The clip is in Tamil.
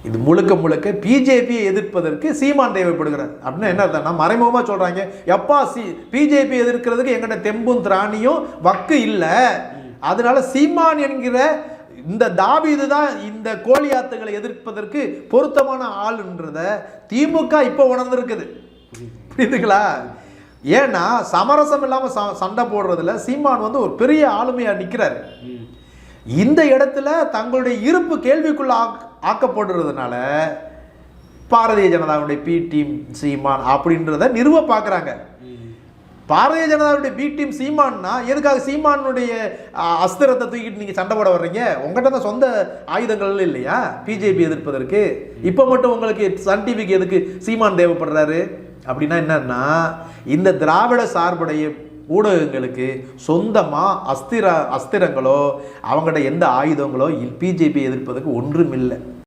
இது முழுக்க முழுக்க பிஜேபியை எதிர்ப்பதற்கு சீமான் தேவைப்படுகிறார் அப்படின்னு என்ன அர்த்தம்னா மறைமுகமாக சொல்கிறாங்க. எப்பா பிஜேபி எதிர்க்கிறதுக்கு எங்கிட்ட தெம்பும் திராணியும் வக்கு இல்லை, அதனால சீமான் என்கிற இந்த தாவீது தான் இந்த கோலியாத்துகளை எதிர்ப்பதற்கு பொருத்தமான ஆளுன்றத திமுக இப்போ உணர்ந்துருக்குது. புரியுதுங்களா? ஏன்னா சமரசம் இல்லாமல் சண்டை போடுறதுல சீமான் வந்து ஒரு பெரிய ஆளுமையாக நிற்கிறாரு. இந்த இடத்துல தங்களுடைய இருப்பு கேள்விக்குள்ள ஆக்கப்படுறதுனால பாரதிய ஜனதாவுடைய பி டீம் சீமான் அப்படின்றத நிறுவ பார்க்குறாங்க. பாரதிய ஜனதாவுடைய பி டீம் சீமான்னா எதுக்காக சீமானுடைய அஸ்திரத்தை தூக்கிட்டு நீங்கள் சண்டை போட வர்றீங்க? உங்கள்கிட்ட தான் சொந்த ஆயுதங்கள் இல்லையா பிஜேபி எதிர்ப்பதற்கு? இப்போ மட்டும் உங்களுக்கு சன் டிவிக்கு எதுக்கு சீமான் தேவைப்படுறாரு? அப்படின்னா என்னன்னா, இந்த திராவிட சார்புடைய ஊடகங்களுக்கு சொந்தமாக அஸ்திரங்களோ அவங்கள்ட்ட எந்த ஆயுதங்களோ பிஜேபி எதிர்ப்பதற்கு ஒன்றும் இல்லை.